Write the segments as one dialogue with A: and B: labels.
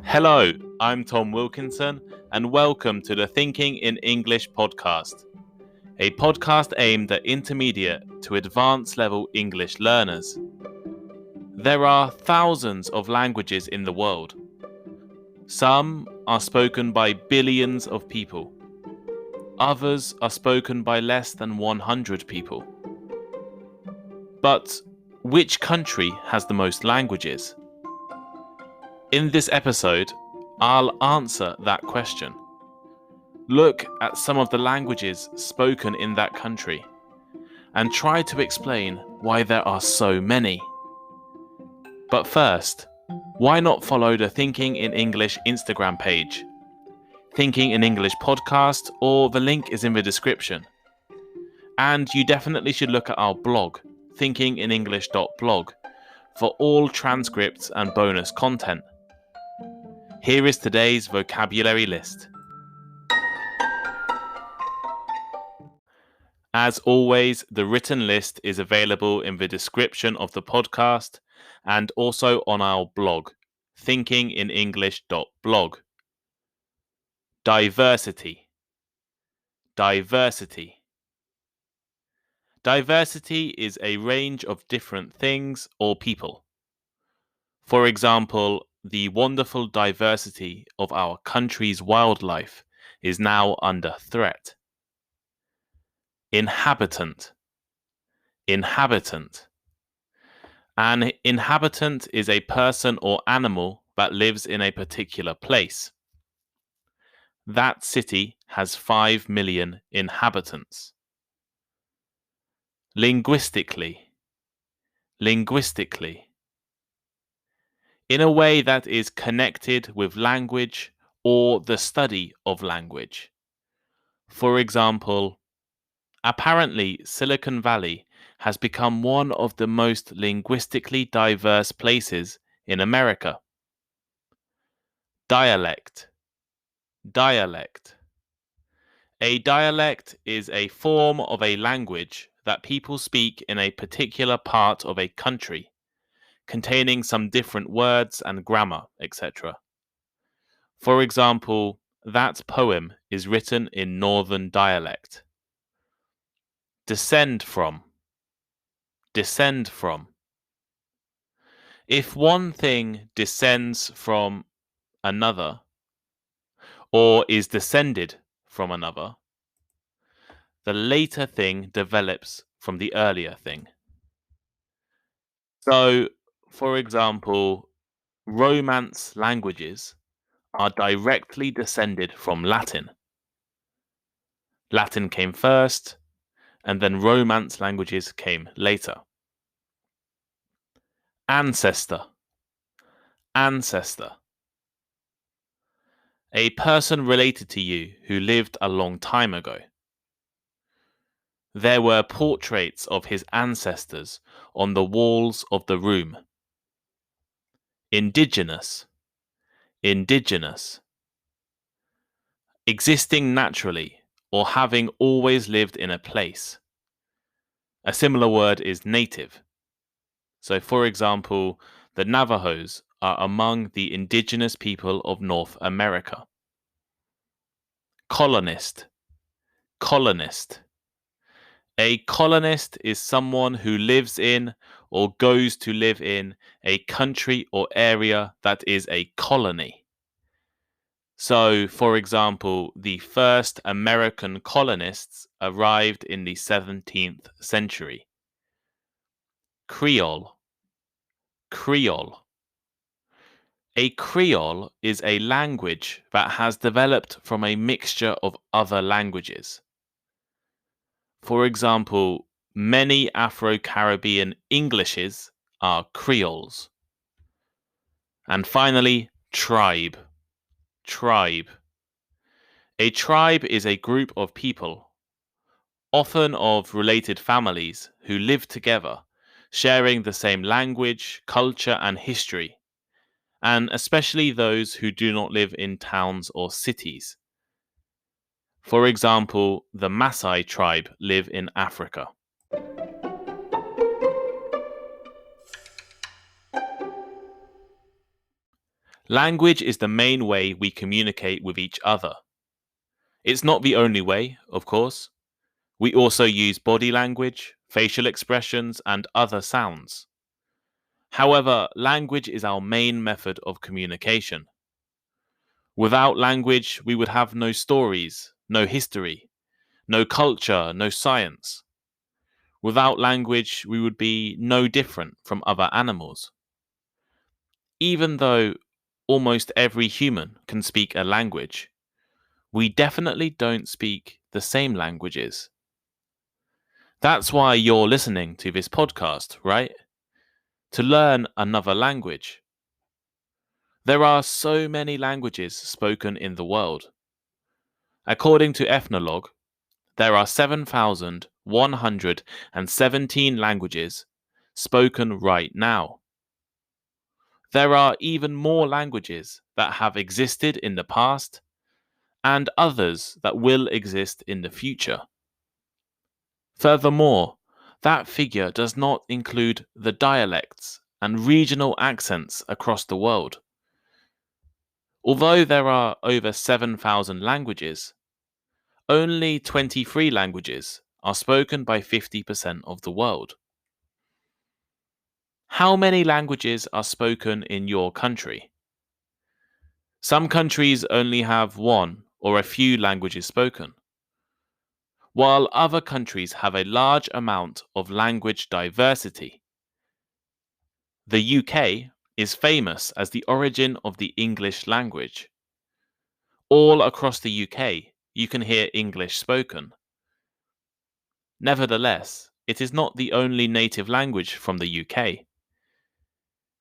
A: Hello, I'm Tom Wilkinson, and welcome to the Thinking in English podcast, a podcast aimed at intermediate to advanced level English learners. There are thousands of languages in the world. Some are spoken by billions of people. Others are spoken by less than 100 people. But which country has the most languages? In this episode, I'll answer that question. Look at some of the languages spoken in that country and try to explain why there are so many. But first, why not follow the Thinking in English Instagram page, Thinking in English podcast, or the link is in the description. And you definitely should look at our blog, thinkinginenglish.blog, for all transcripts and bonus content. Here is today's vocabulary list. As always, the written list is available in the description of the podcast and also on our blog, thinkinginenglish.blog. Diversity. Diversity. Diversity is a range of different things or people. For example, the wonderful diversity of our country's wildlife is now under threat. Inhabitant. Inhabitant. An inhabitant is a person or animal that lives in a particular place. That city has 5 million inhabitants. Linguistically. Linguistically. In a way that is connected with language or the study of language. For example, apparently Silicon Valley has become one of the most linguistically diverse places in America. Dialect. Dialect. A dialect is a form of a language that people speak in a particular part of a country, containing some different words and grammar, etc. For example, that poem is written in Northern dialect. Descend from. Descend from. If one thing descends from another, or is descended from another, the later thing develops from the earlier thing. So, for example, Romance languages are directly descended from Latin. Latin came first, and then Romance languages came later. Ancestor. Ancestor. A person related to you who lived a long time ago. There were portraits of his ancestors on the walls of the room. Indigenous. Indigenous. Existing naturally or having always lived in a place. A similar word is native. So, for example, the Navajos are among the indigenous people of North America. Colonist. Colonist. A colonist is someone who lives in or goes to live in a country or area that is a colony. So, for example, the first American colonists arrived in the 17th century. Creole. Creole. A Creole is a language that has developed from a mixture of other languages. For example, many Afro-Caribbean Englishes are Creoles. And finally, tribe. Tribe. A tribe is a group of people, often of related families, who live together, sharing the same language, culture, and history, and especially those who do not live in towns or cities. For example, the Maasai tribe live in Africa. Language is the main way we communicate with each other. It's not the only way, of course. We also use body language, facial expressions, and other sounds. However, language is our main method of communication. Without language, we would have no stories, no history, no culture, no science. Without language, we would be no different from other animals. Even though almost every human can speak a language, we definitely don't speak the same languages. That's why you're listening to this podcast, right? To learn another language. There are so many languages spoken in the world. According to Ethnologue, there are 7,117 languages spoken right now. There are even more languages that have existed in the past and others that will exist in the future. Furthermore, that figure does not include the dialects and regional accents across the world. Although there are over 7,000 languages, only 23 languages are spoken by 50% of the world. How many languages are spoken in your country? Some countries only have one or a few languages spoken, while other countries have a large amount of language diversity. The UK is famous as the origin of the English language. All across the UK, you can hear English spoken. Nevertheless, it is not the only native language from the UK.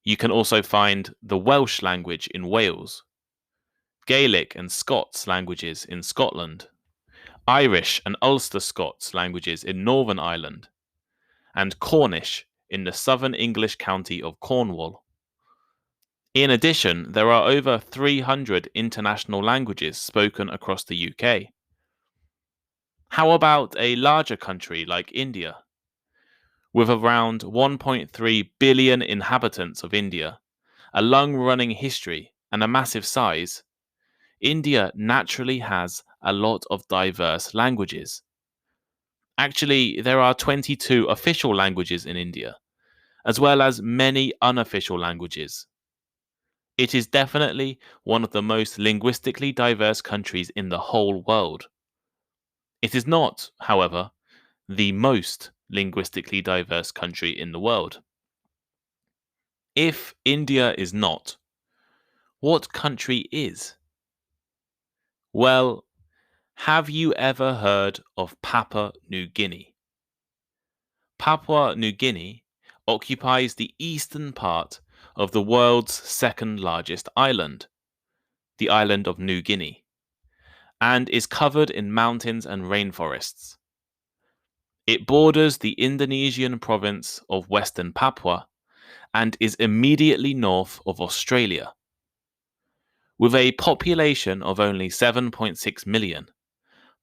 A: You can also find the Welsh language in Wales, Gaelic and Scots languages in Scotland, Irish and Ulster Scots languages in Northern Ireland, and Cornish in the southern English county of Cornwall. In addition, there are over 300 international languages spoken across the UK. How about a larger country like India? With around 1.3 billion inhabitants of India, a long-running history, and a massive size, India naturally has a lot of diverse languages. Actually, there are 22 official languages in India, as well as many unofficial languages. It is definitely one of the most linguistically diverse countries in the whole world. It is not, however, the most linguistically diverse country in the world. If India is not, what country is? Well, have you ever heard of Papua New Guinea? Papua New Guinea occupies the eastern part of the world's second largest island, the island of New Guinea, and is covered in mountains and rainforests. It borders the Indonesian province of Western Papua and is immediately north of Australia. With a population of only 7.6 million,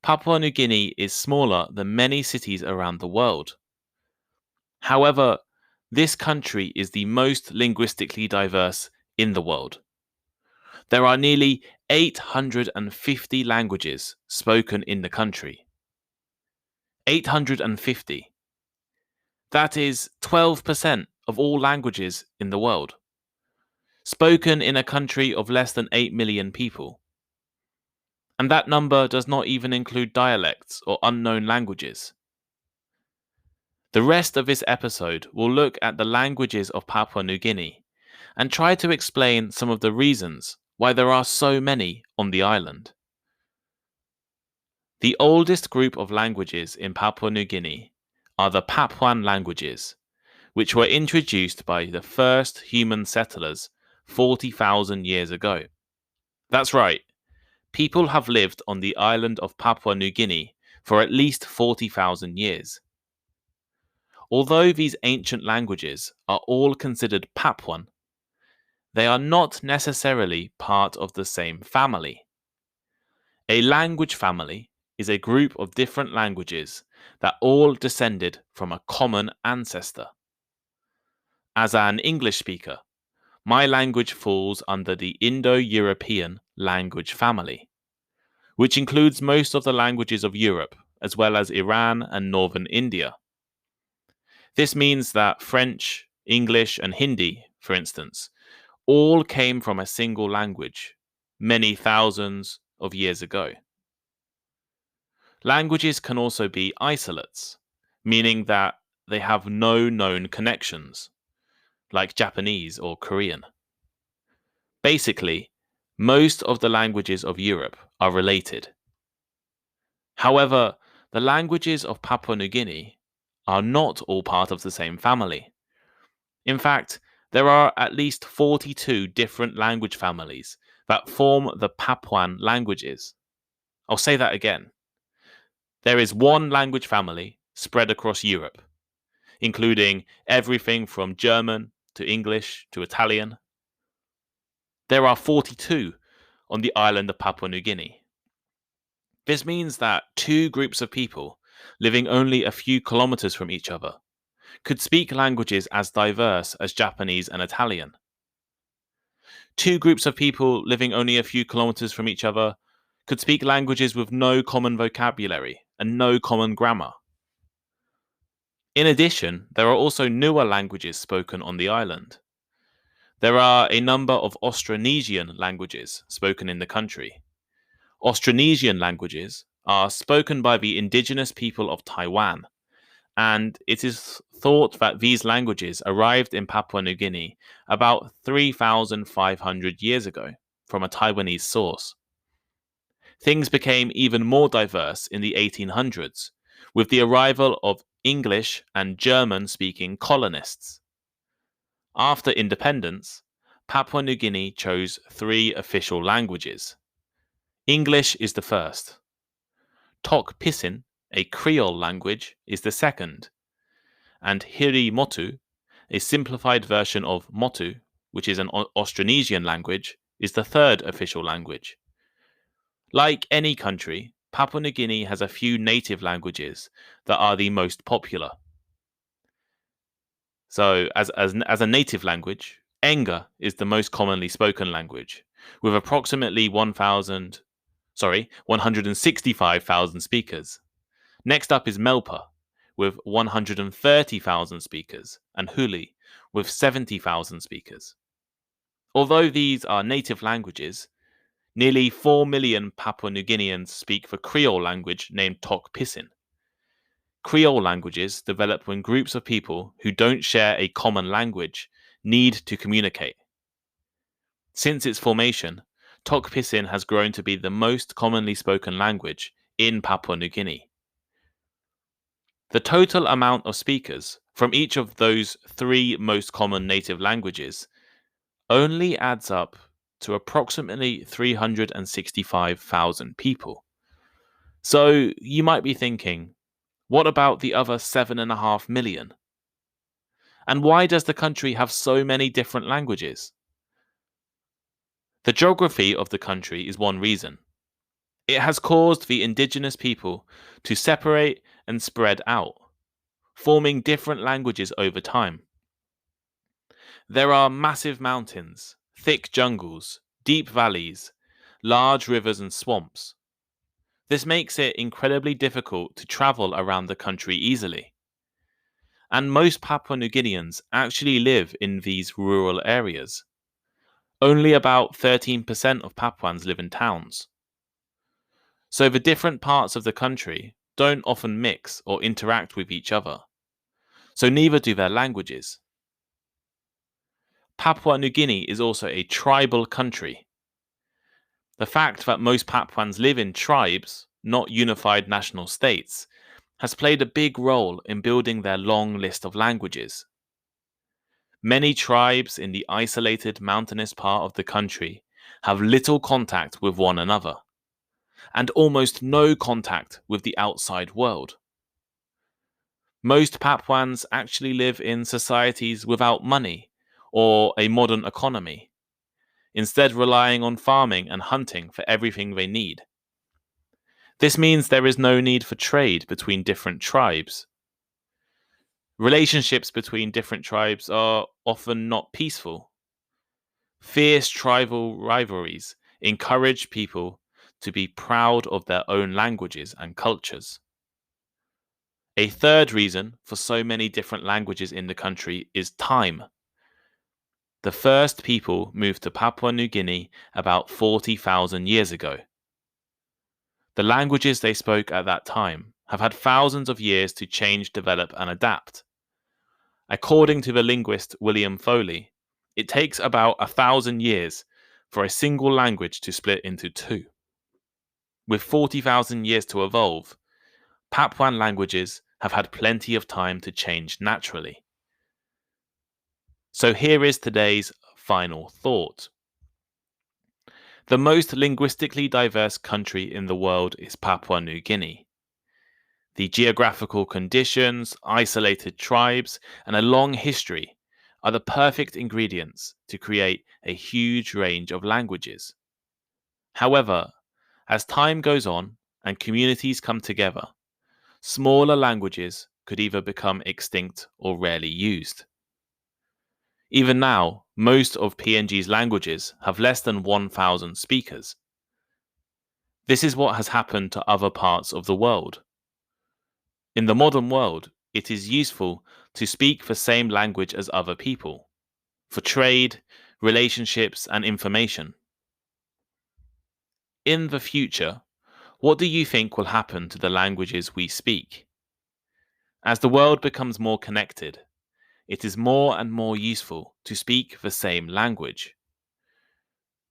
A: Papua New Guinea is smaller than many cities around the world. However, this country is the most linguistically diverse in the world. There are nearly 850 languages spoken in the country. 850. That is 12% of all languages in the world, spoken in a country of less than 8 million people. And that number does not even include dialects or unknown languages. The rest of this episode will look at the languages of Papua New Guinea and try to explain some of the reasons why there are so many on the island. The oldest group of languages in Papua New Guinea are the Papuan languages, which were introduced by the first human settlers 40,000 years ago. That's right, people have lived on the island of Papua New Guinea for at least 40,000 years. Although these ancient languages are all considered Papuan, they are not necessarily part of the same family. A language family is a group of different languages that all descended from a common ancestor. As an English speaker, My language falls under the Indo-European language family, which includes most of the languages of Europe, as well as Iran and northern India. This means that French, English, and Hindi, for instance, all came from a single language many thousands of years ago. Languages can also be isolates, meaning that they have no known connections, like Japanese or Korean. Basically, most of the languages of Europe are related. However, the languages of Papua New Guinea are not all part of the same family. In fact, there are at least 42 different language families that form the Papuan languages. I'll say that again. There is one language family spread across Europe, including everything from German to English to Italian. There are 42 on the island of Papua New Guinea. This means that two groups of people living only a few kilometers from each other could speak languages as diverse as Japanese and Italian. Two groups of people living only a few kilometers from each other could speak languages with no common vocabulary and no common grammar. In addition, there are also newer languages spoken on the island. There are a number of Austronesian languages spoken in the country. Austronesian languages are spoken by the indigenous people of Taiwan, and it is thought that these languages arrived in Papua New Guinea about 3,500 years ago from a Taiwanese source. Things became even more diverse in the 1800s with the arrival of English and German-speaking colonists. After independence, Papua New Guinea chose 3 official languages. English is the first. Tok Pisin, a Creole language, is the second. And Hiri Motu, a simplified version of Motu, which is an Austronesian language, is the third official language. Like any country, Papua New Guinea has a few native languages that are the most popular. So, as a native language, Enga is the most commonly spoken language, with approximately 165,000 speakers. Next up is Melpa, with 130,000 speakers, and Huli, with 70,000 speakers. Although these are native languages, nearly 4 million Papua New Guineans speak the Creole language named Tok Pisin. Creole languages develop when groups of people who don't share a common language need to communicate. Since its formation, Tok Pisin has grown to be the most commonly spoken language in Papua New Guinea. The total amount of speakers from each of those 3 most common native languages only adds up to approximately 365,000 people. So you might be thinking, what about the other 7.5 million? And why does the country have so many different languages? The geography of the country is one reason. It has caused the indigenous people to separate and spread out, forming different languages over time. There are massive mountains, thick jungles, deep valleys, large rivers and swamps. This makes it incredibly difficult to travel around the country easily. And most Papua New Guineans actually live in these rural areas. Only about 13% of Papuans live in towns. So the different parts of the country don't often mix or interact with each other. So neither do their languages. Papua New Guinea is also a tribal country. The fact that most Papuans live in tribes, not unified national states, has played a big role in building their long list of languages. Many tribes in the isolated mountainous part of the country have little contact with one another, and almost no contact with the outside world. Most Papuans actually live in societies without money or a modern economy, instead relying on farming and hunting for everything they need. This means there is no need for trade between different tribes. Relationships between different tribes are often not peaceful. Fierce tribal rivalries encourage people to be proud of their own languages and cultures. A third reason for so many different languages in the country is time. The first people moved to Papua New Guinea about 40,000 years ago. The languages they spoke at that time have had thousands of years to change, develop, and adapt. According to the linguist William Foley, it takes about 1,000 years for a single language to split into two. With 40,000 years to evolve, Papuan languages have had plenty of time to change naturally. So here is today's final thought. The most linguistically diverse country in the world is Papua New Guinea. The geographical conditions, isolated tribes, and a long history are the perfect ingredients to create a huge range of languages. However, as time goes on and communities come together, smaller languages could either become extinct or rarely used. Even now, most of PNG's languages have less than 1,000 speakers. This is what has happened to other parts of the world. In the modern world, it is useful to speak the same language as other people, for trade, relationships, and information. In the future, what do you think will happen to the languages we speak? As the world becomes more connected, it is more and more useful to speak the same language.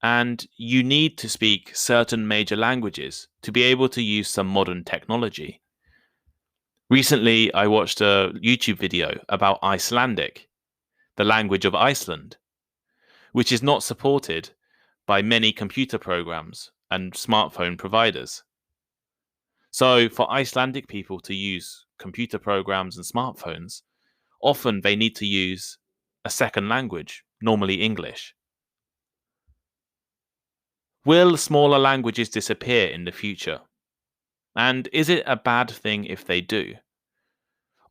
A: And you need to speak certain major languages to be able to use some modern technology. Recently, I watched a YouTube video about Icelandic, the language of Iceland, which is not supported by many computer programs and smartphone providers. So for Icelandic people to use computer programs and smartphones, often they need to use a second language, normally English. Will smaller languages disappear in the future? And is it a bad thing if they do?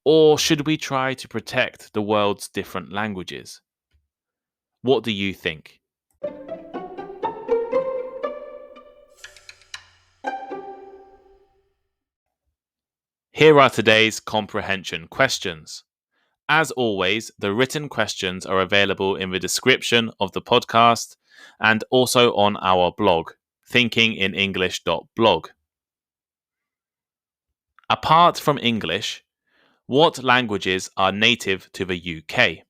A: Or should we try to protect the world's different languages? What do you think? Here are today's comprehension questions. As always, the written questions are available in the description of the podcast and also on our blog, thinkinginenglish.blog. Apart from English, what languages are native to the UK?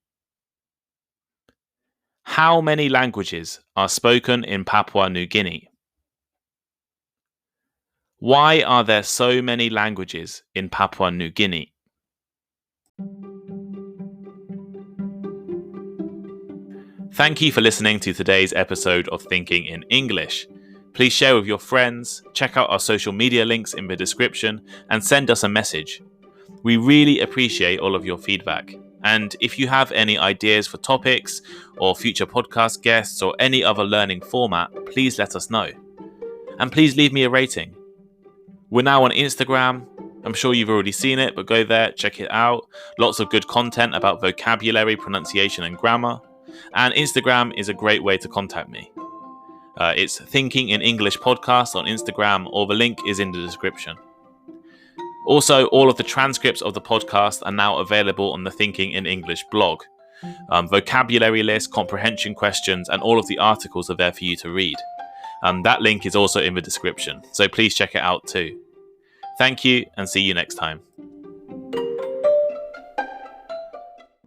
A: How many languages are spoken in Papua New Guinea? Why are there so many languages in Papua New Guinea? Thank you for listening to today's episode of Thinking in English. Please share with your friends, check out our social media links in the description, and send us a message. We really appreciate all of your feedback. And if you have any ideas for topics or future podcast guests or any other learning format, please let us know. And please leave me a rating. We're now on Instagram. I'm sure you've already seen it, but go there, check it out. Lots of good content about vocabulary, pronunciation, and grammar. And Instagram is a great way to contact me. It's Thinking in English Podcast on Instagram, or the link is in the description. Also, all of the transcripts of the podcast are now available on the Thinking in English blog. Vocabulary list, comprehension questions, and all of the articles are there for you to read. That link is also in the description, so please check it out too. Thank you, and see you next time.